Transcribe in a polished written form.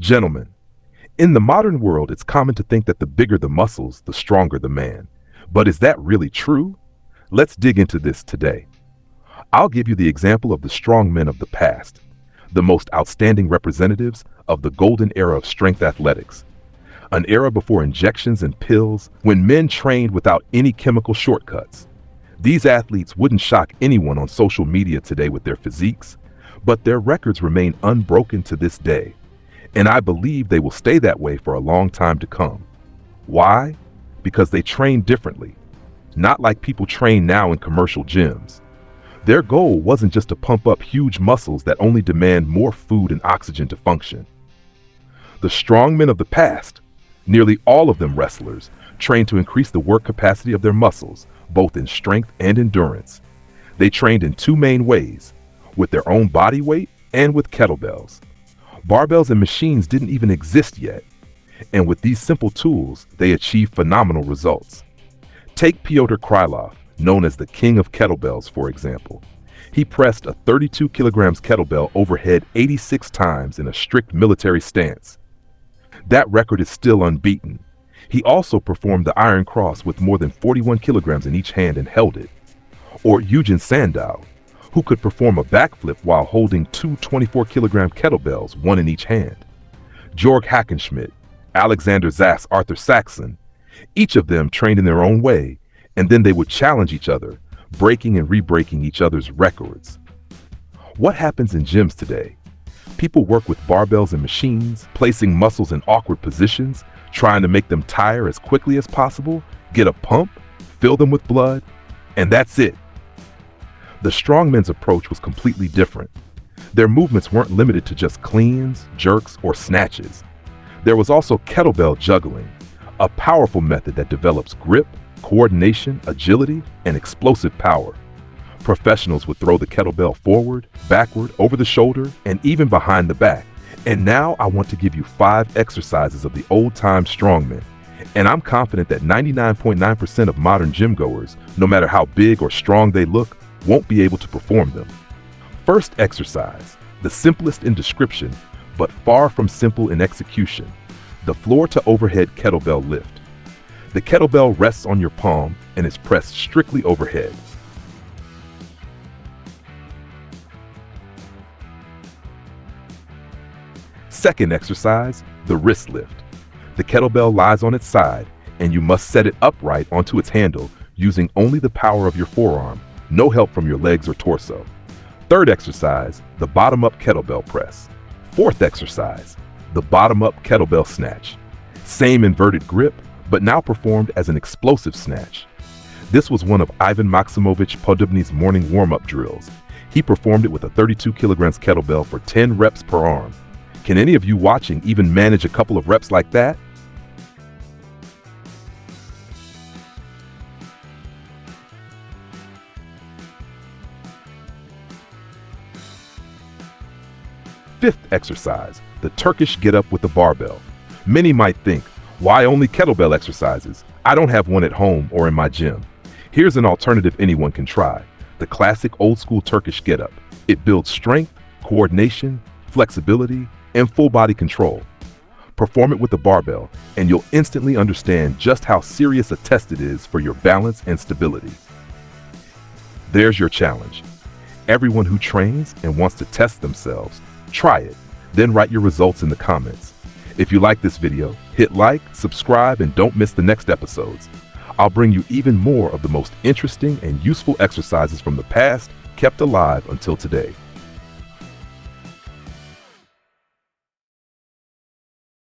Gentlemen, in the modern world, it's common to think that the bigger the muscles, the stronger the man. But is that really true? Let's dig into this today. I'll give you the example of the strong men of the past, the most outstanding representatives of the golden era of strength athletics, an era before injections and pills, when men trained without any chemical shortcuts. These athletes wouldn't shock anyone on social media today with their physiques, but their records remain unbroken to this day. And I believe they will stay that way for a long time to come. Why? Because they train differently, not like people train now in commercial gyms. Their goal wasn't just to pump up huge muscles that only demand more food and oxygen to function. The strongmen of the past, nearly all of them wrestlers, trained to increase the work capacity of their muscles, both in strength and endurance. They trained in two main ways, with their own body weight and with kettlebells. Barbells and machines didn't even exist yet, and with these simple tools, they achieved phenomenal results. Take Pyotr Krylov, known as the king of kettlebells, for example. He pressed a 32 kilograms kettlebell overhead 86 times in a strict military stance. That record is still unbeaten. He also performed the Iron Cross with more than 41 kilograms in each hand and held it. Or Eugen Sandow, who could perform a backflip while holding two 24-kilogram kettlebells, one in each hand. Georg Hackenschmidt, Alexander Zass, Arthur Saxon, each of them trained in their own way, and then they would challenge each other, breaking and re-breaking each other's records. What happens in gyms today? People work with barbells and machines, placing muscles in awkward positions, trying to make them tire as quickly as possible, get a pump, fill them with blood, and that's it. The strongmen's approach was completely different. Their movements weren't limited to just cleans, jerks, or snatches. There was also kettlebell juggling, a powerful method that develops grip, coordination, agility, and explosive power. Professionals would throw the kettlebell forward, backward, over the shoulder, and even behind the back. And now I want to give you 5 exercises of the old-time strongmen. And I'm confident that 99.9% of modern gym goers, no matter how big or strong they look, won't be able to perform them. First exercise, the simplest in description, but far from simple in execution, the floor to overhead kettlebell lift. The kettlebell rests on your palm and is pressed strictly overhead. Second exercise, the wrist lift. The kettlebell lies on its side and you must set it upright onto its handle using only the power of your forearm, no help from your legs or torso. Third exercise, the bottom-up kettlebell press. Fourth exercise, the bottom-up kettlebell snatch. Same inverted grip, but now performed as an explosive snatch. This was one of Ivan Maximovich Poddubny's morning warm-up drills. He performed it with a 32 kilograms kettlebell for 10 reps per arm. Can any of you watching even manage a couple of reps like that? Fifth exercise, the Turkish get-up with the barbell. Many might think, why only kettlebell exercises? I don't have one at home or in my gym. Here's an alternative anyone can try, the classic old-school Turkish get-up. It builds strength, coordination, flexibility, and full body control. Perform it with the barbell, and you'll instantly understand just how serious a test it is for your balance and stability. There's your challenge. Everyone who trains and wants to test themselves, try it, then write your results in the comments. If you like this video, hit like, subscribe, and don't miss the next episodes. I'll bring you even more of the most interesting and useful exercises from the past kept alive until today.